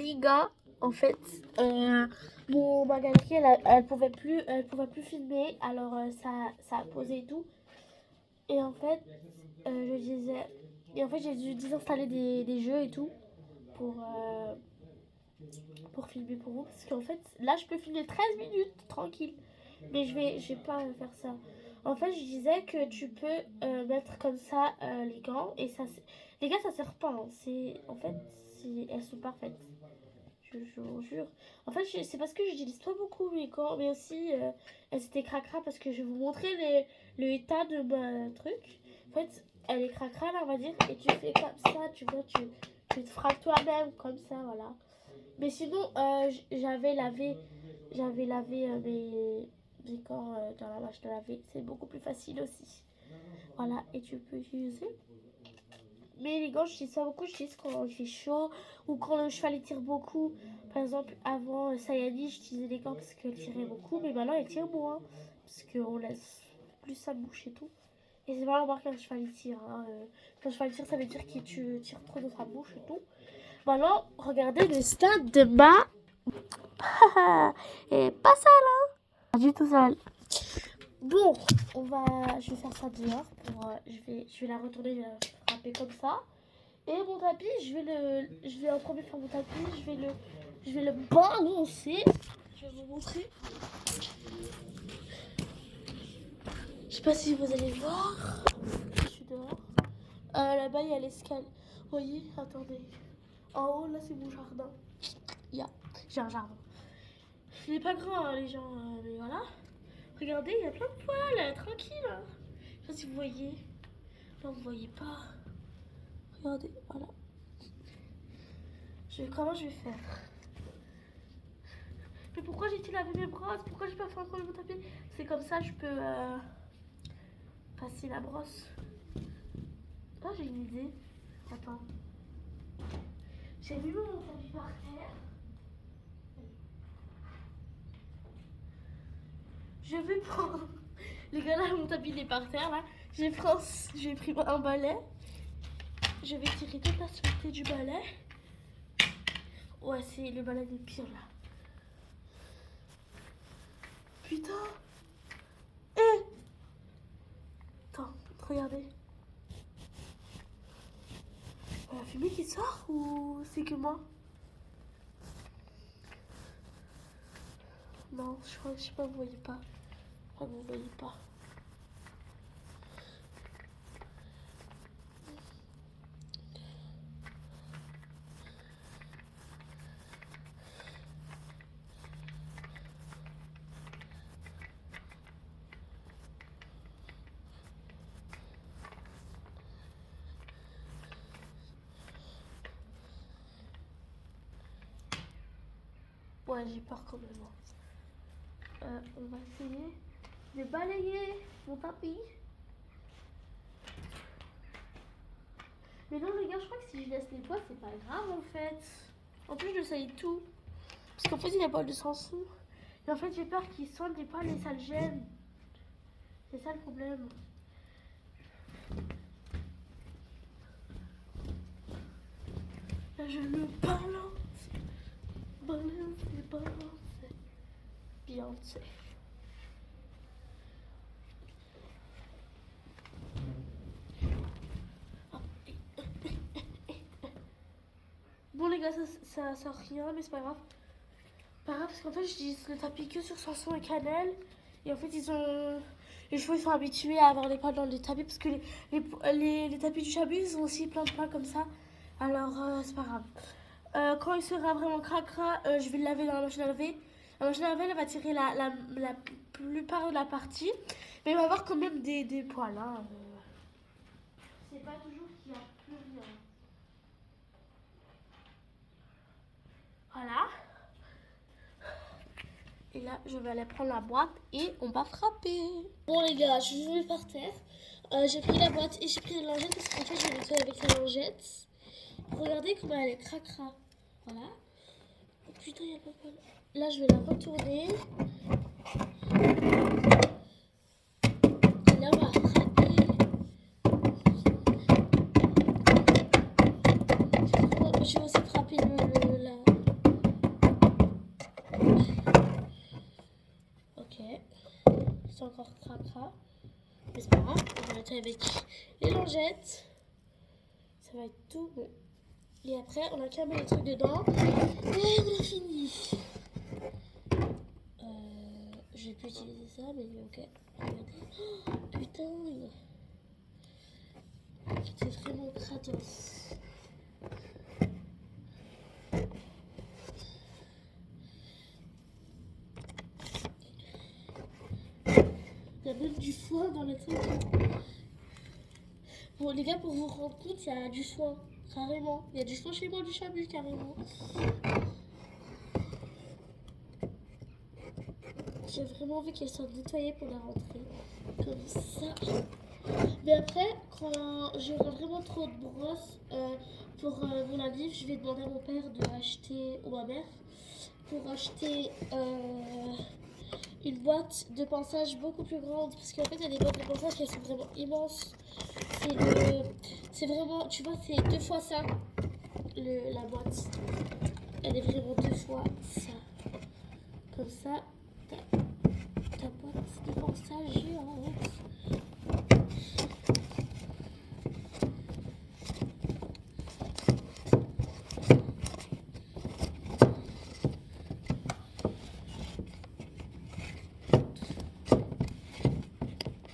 Les gars, en fait, ma galerie, elle pouvait plus filmer, alors ça a posé et tout. Et en fait, je disais, et en fait, j'ai dû désinstaller des jeux et tout pour, euh, pour filmer pour vous, parce qu'en fait, là, je peux filmer 13 minutes tranquille, mais je vais pas faire ça. En fait, je disais que tu peux mettre comme ça les gants, et les gars, ça sert pas, hein. En fait, elles sont parfaites. Je vous jure. En fait, c'est parce que j'utilise pas beaucoup mes corps, mais aussi elles étaient cracra parce que je vais vous montrer le état de ma truc. En fait, elle est cracra là, on va dire, et tu fais comme ça, tu vois, tu te frappes toi-même comme ça, voilà. Mais sinon, j'avais lavé mes corps dans la machine à laver. C'est beaucoup plus facile aussi. Voilà, et tu peux utiliser. Mais les gants, j'utilise ça beaucoup, j'utilise quand il fait chaud ou quand le cheval il tire beaucoup. Par exemple, avant Sayani, j'utilisais les gants parce qu'elle tirait beaucoup, mais maintenant elle tire moins parce qu'on laisse plus sa bouche et tout. Et c'est pas normal qu'un cheval il tire, hein. Quand un cheval tire, ça veut dire qu'il tire trop dans sa bouche et tout. Maintenant, regardez le stade de ma. Et pas ça là, pas du tout sale. Bon, je vais faire ça dehors. Je vais la retourner, je vais la frapper comme ça. Et mon tapis, je vais en premier faire mon tapis, je vais le balancer. Je vais vous montrer. Je sais pas si vous allez voir. Je suis dehors. Là-bas, il y a l'escalier. Vous voyez, attendez. En haut, là, c'est mon jardin. J'ai un jardin. Il n'est pas grand, hein, les gens, mais voilà. Regardez, il y a plein de poils, tranquille. Je sais pas si vous voyez. Non, vous voyez pas. Regardez, voilà. Comment je vais faire? Mais pourquoi j'ai-tu lavé mes brosses? Pourquoi j'ai pas fait encore le tapis? C'est comme ça, je peux passer la brosse. Ah, j'ai une idée. Attends. J'ai mis mon tapis par terre. Je vais prendre. Les gars, là, mon tapis il est par terre, là. J'ai pris un balai. Je vais tirer toute la saleté du balai. Ouais, c'est le balai des pires, là. Putain. Attends, regardez. La fumée qui sort ou c'est que moi? Non, je sais pas, vous voyez pas. Je crois que vous voyez pas. Ouais, j'ai peur quand même. On va essayer de balayer mon tapis. Mais non, les gars, je crois que si je laisse les poils, c'est pas grave en fait. En plus, je salis tout. Parce qu'en fait, il y a pas de Samsung. Et en fait, j'ai peur qu'ils sentent les poils et ça le gêne. C'est ça le problème. Là, je le balance. Balance. Beyoncé. Bon les gars, ça sort rien, mais c'est pas grave. Pas grave, parce qu'en fait, j'utilise le tapis que sur Sanson et Cannelle. Et en fait, les chevaux ils sont habitués à avoir les poils dans les tapis, parce que les tapis du Chabus, ils ont aussi plein de poils comme ça. Alors, c'est pas grave. Quand il sera vraiment cracra, je vais le laver dans la machine à laver. La machine à laver, elle va tirer la plupart de la partie. Mais il va y avoir quand même des poils, hein. C'est pas toujours qu'il y a plus rien. Voilà. Et là, je vais aller prendre la boîte et on va frapper. Bon les gars, je suis venue par terre. J'ai pris la boîte et j'ai pris la lingette parce qu'en fait, je vais nettoyer avec la lingette. Regardez comment elle est cracra. Voilà. Oh, putain, il y a pas mal. Là, je vais la retourner. Et là, on va frapper. Je vais aussi frapper la c'est encore cracra. Mais c'est pas grave, on va arrêter avec les lingettes. Ça va être tout bon. Et après, on a qu'à mettre les trucs dedans. Et on a fini. Je vais plus utiliser ça, mais ok. Regardez. Oh, putain. C'est vraiment gratos. Il y a même du foin dans le truc. Bon, les gars, pour vous rendre compte, il y a du foin. Carrément. Il y a du foin chez moi, du chabu, carrément. J'ai vraiment envie qu'elle soit nettoyée pour la rentrée. Comme ça. Mais après, quand j'aurai vraiment trop de brosses pour mon anniv, je vais demander à mon père de acheter, ou ma mère, pour acheter une boîte de pinçage beaucoup plus grande. Parce qu'en fait, il y a des boîtes de pinçage qui sont vraiment immenses. C'est vraiment, tu vois, c'est 2 fois ça, la boîte. Elle est vraiment 2 fois ça. Comme ça, ta boîte de pinçage géante.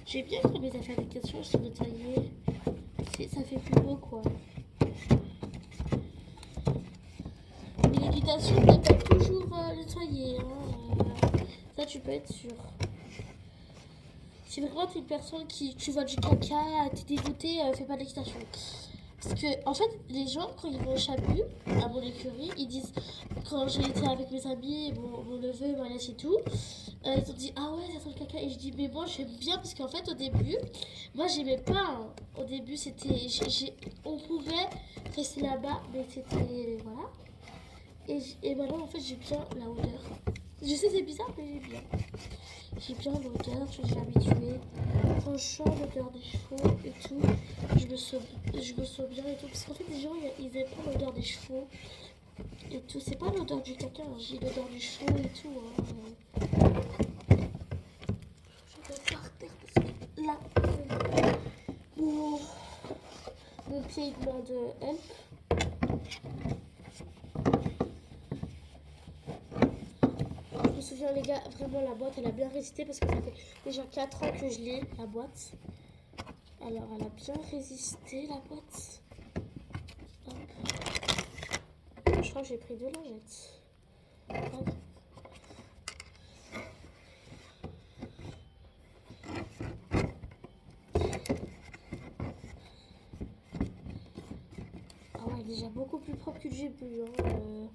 J'aime bien quand mes affaires d'éducation sont nettoyées. Ça fait plus beau, quoi. Mais l'éducation n'est pas toujours nettoyée. Ça, tu peux être sûr. Si vraiment t'es une personne qui, tu vois du caca, t'es dégoûté, fais pas d'équitation. Parce que, en fait, les gens, quand ils vont au chabu, à mon écurie, ils disent, quand j'ai été avec mes amis, mon neveu, ma nièce et tout, ils ont dit, ah ouais, ça sent le caca. Et je dis, mais moi, j'aime bien, parce qu'en fait, au début, moi, j'aimais pas. Hein. Au début, c'était, on pouvait rester là-bas, mais c'était, voilà. Et maintenant, en fait, j'ai bien la odeur. Je sais, c'est bizarre, mais j'ai bien. J'ai bien l'odeur, je suis habituée. Quand je sens l'odeur des chevaux et tout, je me sens bien et tout. Parce qu'en fait, les gens, ils aiment pas l'odeur des chevaux et tout. C'est pas l'odeur du caca, hein. J'ai l'odeur du chevaux et tout. Hein. Je vais par terre parce que là, mon pied il demande help. Je me souviens, les gars, vraiment la boîte, elle a bien résisté parce que ça fait déjà 4 ans que je l'ai, la boîte. Alors, elle a bien résisté, la boîte. Hop. Je crois que j'ai pris 2 lingettes. Hop. Ah ouais, elle est déjà beaucoup plus propre que le début. Hein.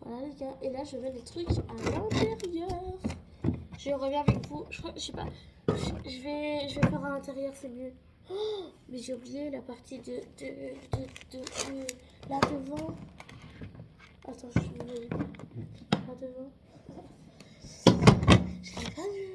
Voilà les gars, et là je mets les trucs à l'intérieur. Je reviens avec vous, je sais pas, je vais faire à l'intérieur, c'est mieux. Oh, mais j'ai oublié la partie de là devant. Attends, je me voyais pas. Là devant. Je l'ai pas vu.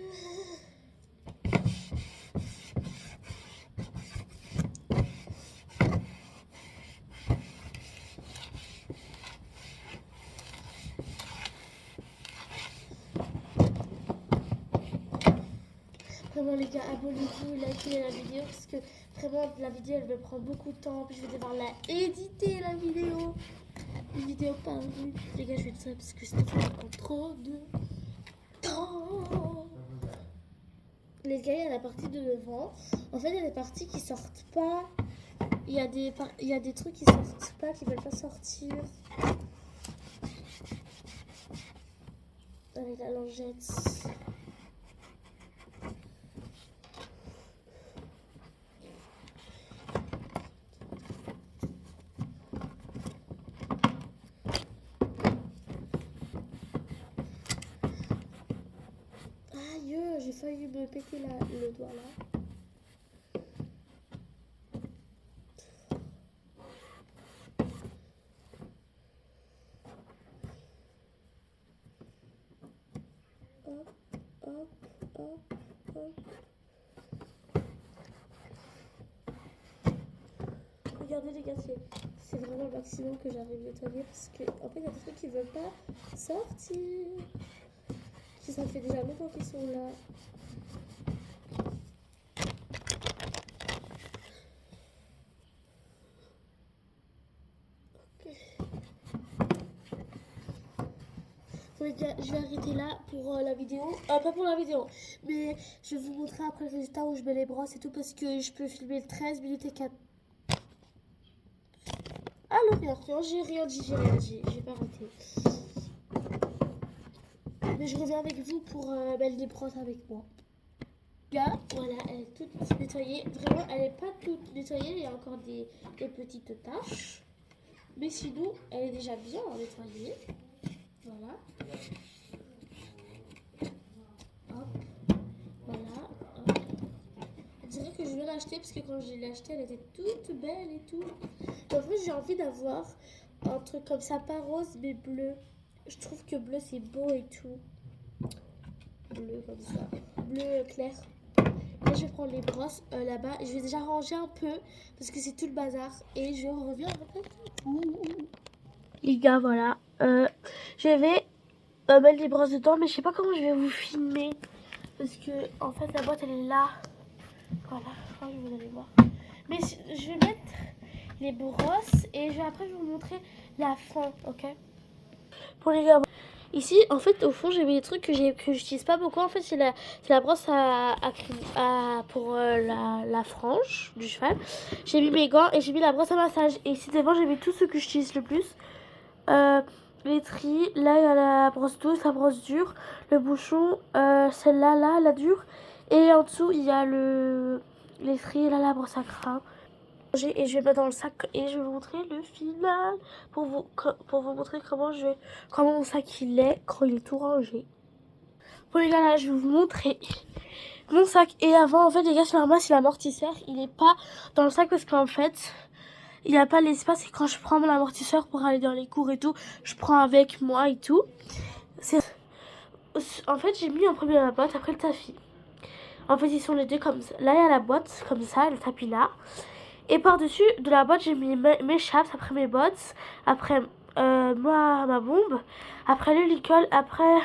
Vraiment les gars, abonnez-vous, likez la vidéo parce que vraiment la vidéo elle me prend beaucoup de temps. Puis je vais devoir la éditer la vidéo. Une vidéo par vue. Les gars, je vais dire ça parce que ça prend trop de temps. Les gars, il y a la partie de devant. En fait, il y a des parties qui sortent pas. Il y a des trucs qui sortent pas, qui veulent pas sortir. Avec la lingette. Dieu, j'ai failli me péter le doigt là. Hop, hop, hop, hop. Regardez les gars, c'est vraiment le maximum que j'arrive à nettoyer parce que en fait il y a des trucs qui veulent pas sortir. Ça fait déjà longtemps qu'ils sont là. Ok. Bon les gars, je vais arrêter là pour la vidéo. Pas pour la vidéo, mais je vais vous montrer après le résultat où je mets les brosses et tout parce que je peux filmer 13 minutes et 4. Ah non, rien, j'ai rien dit, j'ai pas arrêté. Mais je reviens avec vous pour mettre les brosses avec moi. Là, voilà, elle est toute nettoyée. Vraiment, elle n'est pas toute nettoyée, il y a encore des petites taches. Mais sinon, elle est déjà bien nettoyée. Voilà. Hop. Voilà. Hop. On dirait que je vais l'acheter parce que quand je l'ai achetée, elle était toute belle et tout. Et en fait, j'ai envie d'avoir un truc comme ça, pas rose, mais bleu. Je trouve que bleu, c'est beau et tout. Bleu comme ça. Bleu clair. Là, je vais prendre les brosses là-bas. Je vais déjà ranger un peu parce que c'est tout le bazar. Et je reviens après. Les gars, voilà. Je vais mettre les brosses dedans, mais je sais pas comment je vais vous filmer. Parce que, en fait, la boîte, elle est là. Voilà, je crois que vous allez voir. Mais je vais mettre les brosses et après, je vais vous montrer la fin, ok? Pour les gars. Ici, en fait, au fond, j'ai mis des trucs que j'utilise pas beaucoup. En fait, c'est la brosse pour la frange du cheval. J'ai mis mes gants et j'ai mis la brosse à massage. Et ici, devant, j'ai mis tout ce que j'utilise le plus. Les tris, là, il y a la brosse douce, la brosse dure, le bouchon, celle-là, là, la dure. Et en dessous, il y a les tris, là, la brosse à crâne. Et je vais mettre dans le sac et je vais vous montrer le final pour vous montrer comment mon sac il est quand il est tout rangé. Bon les gars, là je vais vous montrer mon sac. Et avant, en fait les gars, sur l'armoire, c'est l'amortisseur, il n'est pas dans le sac parce qu'en fait il n'y a pas l'espace. Et quand je prends mon amortisseur pour aller dans les cours et tout, je prends avec moi et tout. En fait j'ai mis en premier la boîte, après le tapis. En fait ils sont les deux comme ça. Là il y a la boîte comme ça, le tapis là. Et par-dessus de la boîte, j'ai mis mes chaps, après mes bottes, après ma bombe, après le licol, après